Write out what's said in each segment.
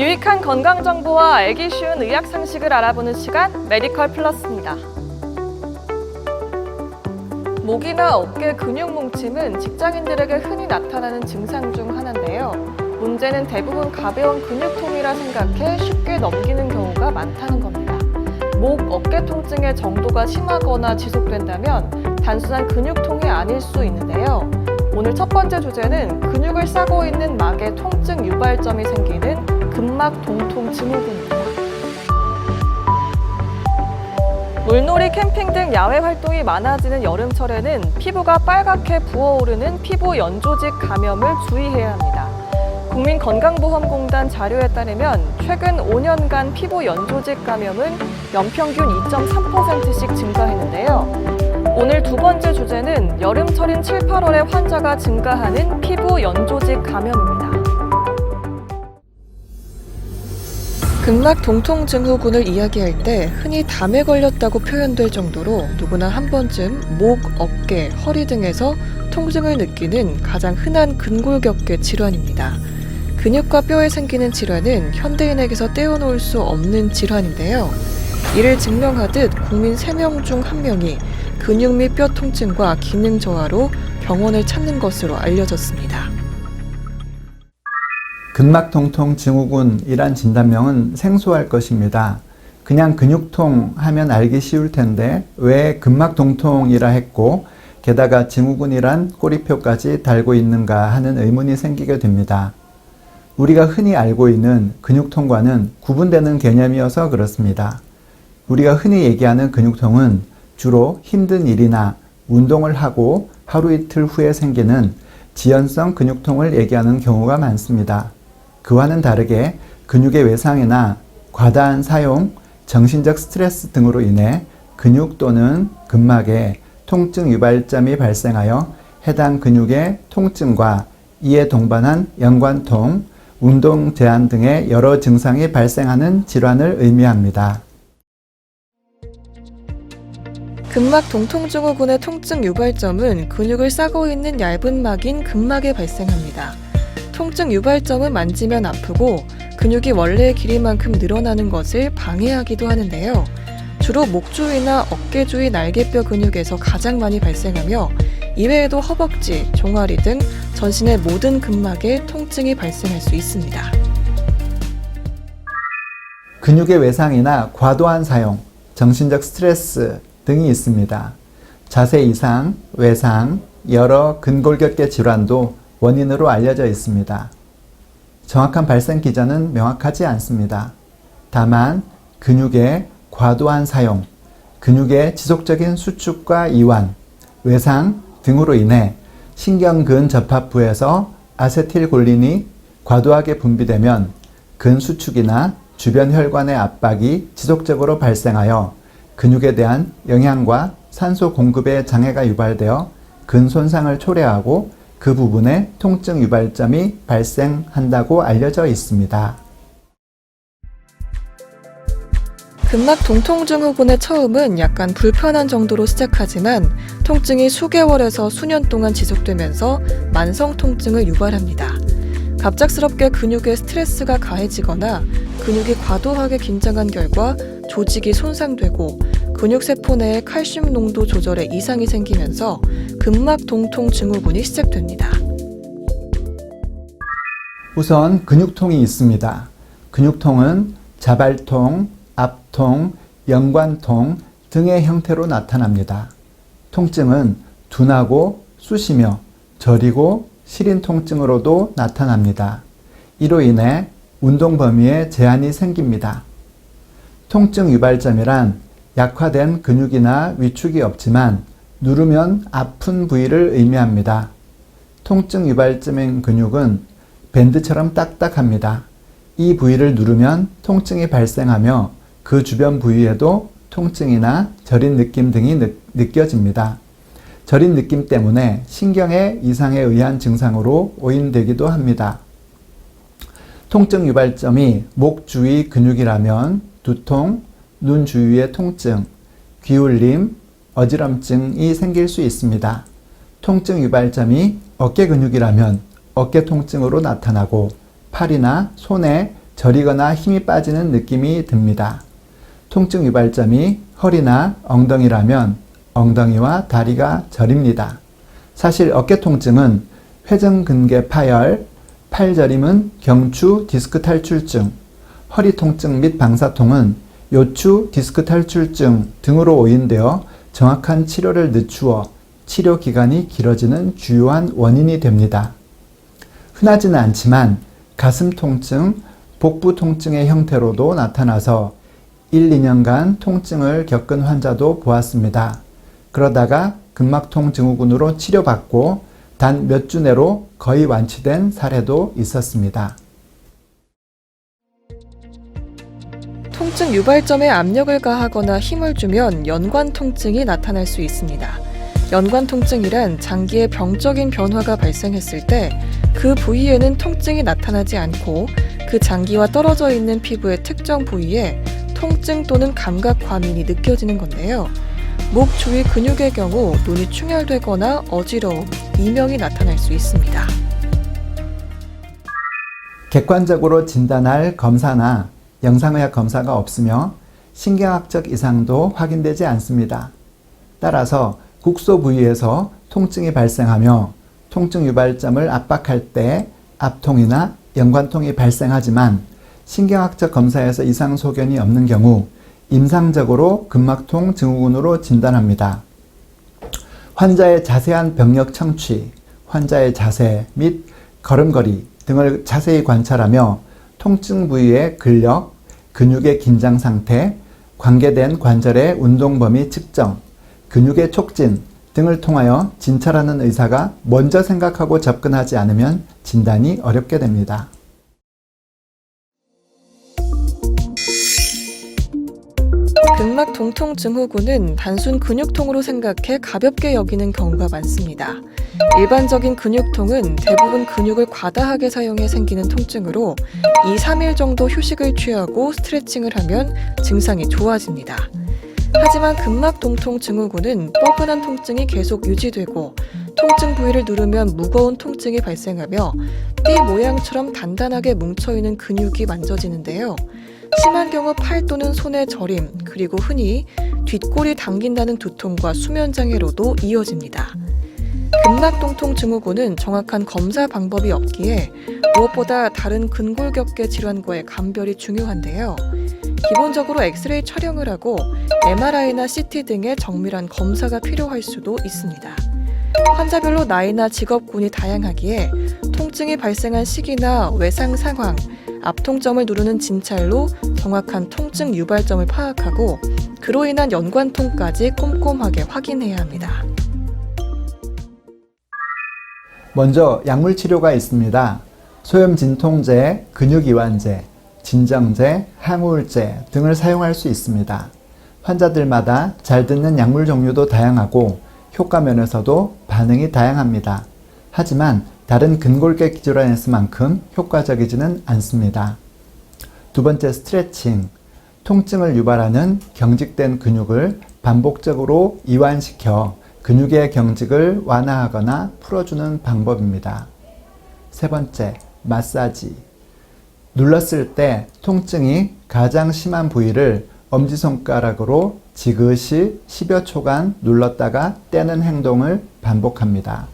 유익한 건강 정보와 알기 쉬운 의학 상식을 알아보는 시간 메디컬 플러스입니다. 목이나 어깨 근육 뭉침은 직장인들에게 흔히 나타나는 증상 중 하나인데요. 문제는 대부분 가벼운 근육통이라 생각해 쉽게 넘기는 경우가 많다는 겁니다. 목, 어깨 통증의 정도가 심하거나 지속된다면 단순한 근육통이 아닐 수 있는데요. 오늘 첫 번째 주제는 근육을 싸고 있는 막에 통증 유발점이 생기는 근막 동통 증후군입니다. 물놀이, 캠핑 등 야외 활동이 많아지는 여름철에는 피부가 빨갛게 부어오르는 피부 연조직 감염을 주의해야 합니다. 국민건강보험공단 자료에 따르면 최근 5년간 피부 연조직 감염은 연평균 2.3%씩 증가했는데요. 오늘 두 번째 주제는 여름철인 7, 8월에 환자가 증가하는 피부 연조직 감염입니다. 근막 동통 증후군을 이야기할 때 흔히 담에 걸렸다고 표현될 정도로 누구나 한 번쯤 목, 어깨, 허리 등에서 통증을 느끼는 가장 흔한 근골격계 질환입니다. 근육과 뼈에 생기는 질환은 현대인에게서 떼어놓을 수 없는 질환인데요. 이를 증명하듯 국민 3명 중 1명이 근육 및 뼈 통증과 기능 저하로 병원을 찾는 것으로 알려졌습니다. 근막 동통 증후군이란 진단명은 생소할 것입니다. 그냥 근육통 하면 알기 쉬울 텐데 왜 근막 동통이라 했고 게다가 증후군이란 꼬리표까지 달고 있는가 하는 의문이 생기게 됩니다. 우리가 흔히 알고 있는 근육통과는 구분되는 개념이어서 그렇습니다. 우리가 흔히 얘기하는 근육통은 주로 힘든 일이나 운동을 하고 하루 이틀 후에 생기는 지연성 근육통을 얘기하는 경우가 많습니다. 그와는 다르게 근육의 외상이나 과다한 사용, 정신적 스트레스 등으로 인해 근육 또는 근막에 통증 유발점이 발생하여 해당 근육의 통증과 이에 동반한 연관통, 운동 제한 등의 여러 증상이 발생하는 질환을 의미합니다. 근막 동통 증후군의 통증 유발점은 근육을 싸고 있는 얇은 막인 근막에 발생합니다. 통증 유발점은 만지면 아프고 근육이 원래의 길이만큼 늘어나는 것을 방해하기도 하는데요. 주로 목 주위나 어깨 주위 날개뼈 근육에서 가장 많이 발생하며 이외에도 허벅지, 종아리 등 전신의 모든 근막에 통증이 발생할 수 있습니다. 근육의 외상이나 과도한 사용, 정신적 스트레스 등이 있습니다. 자세 이상, 외상, 여러 근골격계 질환도 원인으로 알려져 있습니다. 정확한 발생 기전은 명확하지 않습니다. 다만 근육의 과도한 사용, 근육의 지속적인 수축과 이완, 외상 등으로 인해 신경근 접합부에서 아세틸콜린이 과도하게 분비되면 근수축이나 주변 혈관의 압박이 지속적으로 발생하여 근육에 대한 영양과 산소 공급에 장애가 유발되어 근 손상을 초래하고 그 부분에 통증 유발점이 발생한다고 알려져 있습니다. 근막 동통 증후군의 처음은 약간 불편한 정도로 시작하지만 통증이 수개월에서 수년 동안 지속되면서 만성 통증을 유발합니다. 갑작스럽게 근육에 스트레스가 가해지거나 근육이 과도하게 긴장한 결과 조직이 손상되고 근육세포 내의 칼슘 농도 조절에 이상이 생기면서 근막 동통 증후군이 시작됩니다. 우선 근육통이 있습니다. 근육통은 자발통, 압통, 연관통 등의 형태로 나타납니다. 통증은 둔하고 쑤시며 저리고 시린 통증으로도 나타납니다. 이로 인해 운동 범위에 제한이 생깁니다. 통증 유발점이란 약화된 근육이나 위축이 없지만 누르면 아픈 부위를 의미합니다. 통증 유발점인 근육은 밴드처럼 딱딱합니다. 이 부위를 누르면 통증이 발생하며 그 주변 부위에도 통증이나 저린 느낌 등이 느껴집니다. 저린 느낌 때문에 신경의 이상에 의한 증상으로 오인되기도 합니다. 통증 유발점이 목 주위 근육이라면 두통, 눈 주위의 통증, 귀울림, 어지럼증이 생길 수 있습니다. 통증 유발점이 어깨 근육이라면 어깨 통증으로 나타나고 팔이나 손에 저리거나 힘이 빠지는 느낌이 듭니다. 통증 유발점이 허리나 엉덩이라면 엉덩이와 다리가 저립니다. 사실 어깨 통증은 회전근개 파열, 팔 저림은 경추 디스크 탈출증, 허리 통증 및 방사통은 요추 디스크 탈출증 등으로 오인되어 정확한 치료를 늦추어 치료 기간이 길어지는 주요한 원인이 됩니다. 흔하지는 않지만 가슴 통증, 복부 통증의 형태로도 나타나서 1, 2년간 통증을 겪은 환자도 보았습니다. 그러다가 근막통 증후군으로 치료받고 단 몇 주 내로 거의 완치된 사례도 있었습니다. 통증 유발점에 압력을 가하거나 힘을 주면 연관 통증이 나타날 수 있습니다. 연관 통증이란 장기의 병적인 변화가 발생했을 때 그 부위에는 통증이 나타나지 않고 그 장기와 떨어져 있는 피부의 특정 부위에 통증 또는 감각 과민이 느껴지는 건데요. 목 주위 근육의 경우 눈이 충혈되거나 어지러움, 이명이 나타날 수 있습니다. 객관적으로 진단할 검사나 영상의학 검사가 없으며 신경학적 이상도 확인되지 않습니다. 따라서 국소 부위에서 통증이 발생하며 통증 유발점을 압박할 때 압통이나 연관통이 발생하지만 신경학적 검사에서 이상 소견이 없는 경우 임상적으로 근막통 증후군으로 진단합니다. 환자의 자세한 병력 청취, 환자의 자세 및 걸음걸이 등을 자세히 관찰하며 통증 부위의 근력, 근육의 긴장 상태, 관계된 관절의 운동 범위 측정, 근육의 촉진 등을 통하여 진찰하는 의사가 먼저 생각하고 접근하지 않으면 진단이 어렵게 됩니다. 근막 동통 증후군은 단순 근육통으로 생각해 가볍게 여기는 경우가 많습니다. 일반적인 근육통은 대부분 근육을 과다하게 사용해 생기는 통증으로 2, 3일 정도 휴식을 취하고 스트레칭을 하면 증상이 좋아집니다. 하지만 근막 동통 증후군은 뻐근한 통증이 계속 유지되고 통증 부위를 누르면 무거운 통증이 발생하며 띠 모양처럼 단단하게 뭉쳐있는 근육이 만져지는데요. 심한 경우 팔 또는 손의 저림, 그리고 흔히 뒷골이 당긴다는 두통과 수면장애로도 이어집니다. 근막동통 증후군은 정확한 검사 방법이 없기에 무엇보다 다른 근골격계 질환과의 감별이 중요한데요. 기본적으로 엑스레이 촬영을 하고 MRI나 CT 등의 정밀한 검사가 필요할 수도 있습니다. 환자별로 나이나 직업군이 다양하기에 통증이 발생한 시기나 외상 상황, 압통점을 누르는 진찰로 정확한 통증 유발점을 파악하고 그로 인한 연관통까지 꼼꼼하게 확인해야 합니다. 먼저 약물 치료가 있습니다. 소염 진통제, 근육이완제, 진정제, 항우울제 등을 사용할 수 있습니다. 환자들마다 잘 듣는 약물 종류도 다양하고 효과 면에서도 반응이 다양합니다. 하지만 다른 근골격 질환에서만큼 효과적이지는 않습니다. 두 번째, 스트레칭. 통증을 유발하는 경직된 근육을 반복적으로 이완시켜 근육의 경직을 완화하거나 풀어주는 방법입니다. 세 번째, 마사지. 눌렀을 때 통증이 가장 심한 부위를 엄지손가락으로 지그시 10여 초간 눌렀다가 떼는 행동을 반복합니다.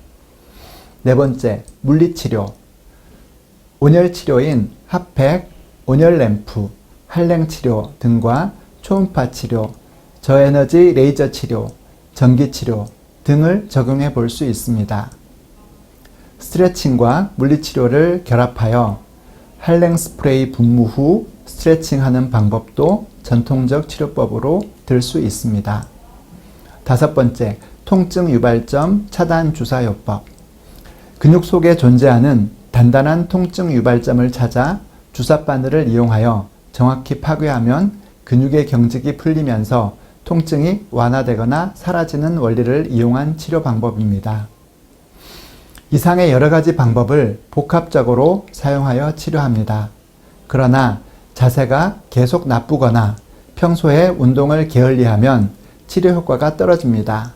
네 번째, 물리치료. 온열치료인 핫팩, 온열램프, 한랭치료 등과 초음파 치료, 저에너지 레이저 치료, 전기치료 등을 적용해 볼 수 있습니다. 스트레칭과 물리치료를 결합하여 한랭 스프레이 분무 후 스트레칭하는 방법도 전통적 치료법으로 들 수 있습니다. 다섯 번째, 통증 유발점 차단 주사요법. 근육 속에 존재하는 단단한 통증 유발점을 찾아 주사바늘을 이용하여 정확히 파괴하면 근육의 경직이 풀리면서 통증이 완화되거나 사라지는 원리를 이용한 치료 방법입니다. 이상의 여러 가지 방법을 복합적으로 사용하여 치료합니다. 그러나 자세가 계속 나쁘거나 평소에 운동을 게을리하면 치료 효과가 떨어집니다.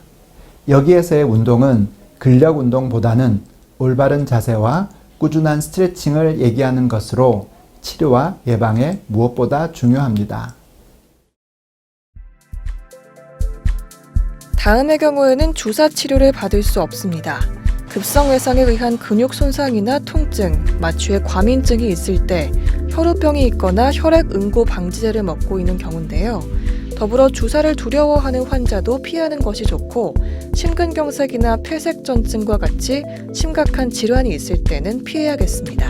여기에서의 운동은 근력 운동보다는 올바른 자세와 꾸준한 스트레칭을 얘기하는 것으로 치료와 예방에 무엇보다 중요합니다. 다음의 경우에는 주사 치료를 받을 수 없습니다. 급성 외상에 의한 근육 손상이나 통증, 마취의 과민증이 있을 때 혈우병이 있거나 혈액 응고 방지제를 먹고 있는 경우인데요. 더불어 주사를 두려워하는 환자도 피하는 것이 좋고 심근경색이나 폐색전증과 같이 심각한 질환이 있을 때는 피해야겠습니다.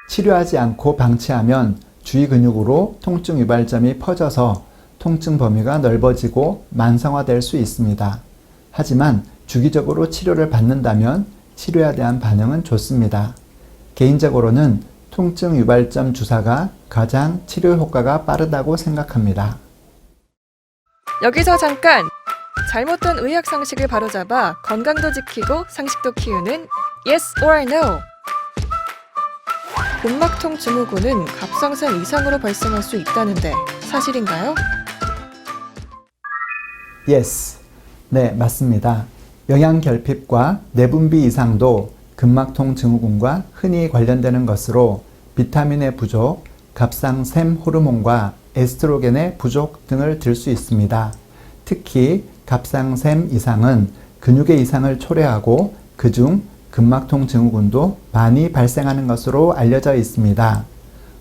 치료하지 않고 방치하면 주위 근육으로 통증 유발점이 퍼져서 통증 범위가 넓어지고 만성화될 수 있습니다. 하지만 주기적으로 치료를 받는다면 치료에 대한 반응은 좋습니다. 개인적으로는 통증 유발점 주사가 가장 치료 효과가 빠르다고 생각합니다. 여기서 잠깐! 잘못된 의학 상식을 바로잡아 건강도 지키고 상식도 키우는 Yes or No! 근막통 증후군은 갑상선 이상으로 발생할 수 있다는데 사실인가요? Yes. 네, 맞습니다. 영양결핍과 내분비 이상도 근막통 증후군과 흔히 관련되는 것으로 비타민의 부족, 갑상샘 호르몬과 에스트로겐의 부족 등을 들 수 있습니다. 특히 갑상샘 이상은 근육의 이상을 초래하고 그중 근막통 증후군도 많이 발생하는 것으로 알려져 있습니다.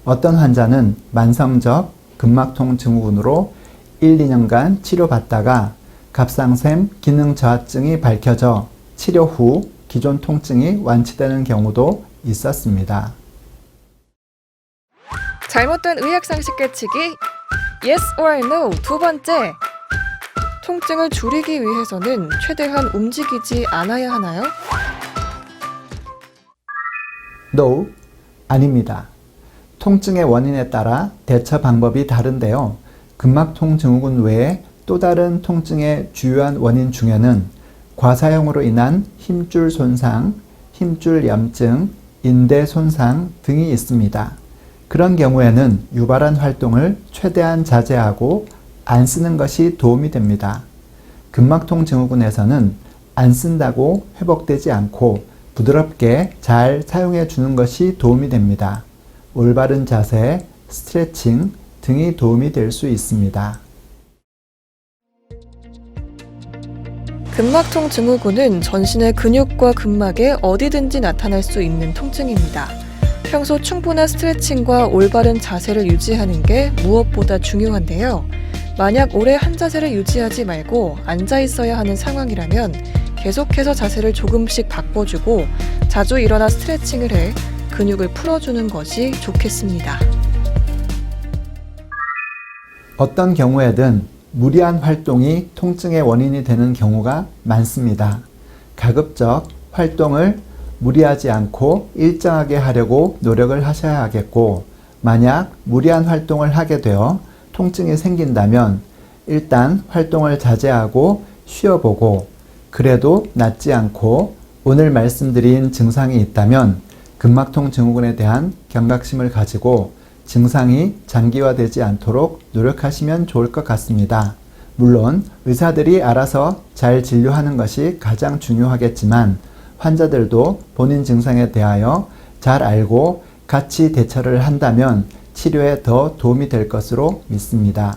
어떤 환자는 만성적 근막통 증후군으로 1, 2년간 치료받다가 갑상샘 기능 저하증이 밝혀져 치료 후 기존 통증이 완치되는 경우도 있었습니다. 잘못된 의학 상식 깨치기 Yes or No 두 번째! 통증을 줄이기 위해서는 최대한 움직이지 않아야 하나요? No, 아닙니다. 통증의 원인에 따라 대처 방법이 다른데요. 근막통 증후군 외에 또 다른 통증의 주요한 원인 중에는 과사용으로 인한 힘줄 손상, 힘줄 염증, 인대 손상 등이 있습니다. 그런 경우에는 유발한 활동을 최대한 자제하고 안 쓰는 것이 도움이 됩니다. 근막통 증후군에서는 안 쓴다고 회복되지 않고 부드럽게 잘 사용해 주는 것이 도움이 됩니다. 올바른 자세, 스트레칭 등이 도움이 될 수 있습니다. 근막통 증후군은 전신의 근육과 근막에 어디든지 나타날 수 있는 통증입니다. 평소 충분한 스트레칭과 올바른 자세를 유지하는 게 무엇보다 중요한데요. 만약 오래 한 자세를 유지하지 말고 앉아 있어야 하는 상황이라면 계속해서 자세를 조금씩 바꿔주고 자주 일어나 스트레칭을 해 근육을 풀어주는 것이 좋겠습니다. 어떤 경우에든 무리한 활동이 통증의 원인이 되는 경우가 많습니다. 가급적 활동을 무리하지 않고 일정하게 하려고 노력을 하셔야 하겠고, 만약 무리한 활동을 하게 되어 통증이 생긴다면 일단 활동을 자제하고 쉬어보고, 그래도 낫지 않고 오늘 말씀드린 증상이 있다면 근막통 증후군에 대한 경각심을 가지고 증상이 장기화되지 않도록 노력하시면 좋을 것 같습니다. 물론 의사들이 알아서 잘 진료하는 것이 가장 중요하겠지만 환자들도 본인 증상에 대하여 잘 알고 같이 대처를 한다면 치료에 더 도움이 될 것으로 믿습니다.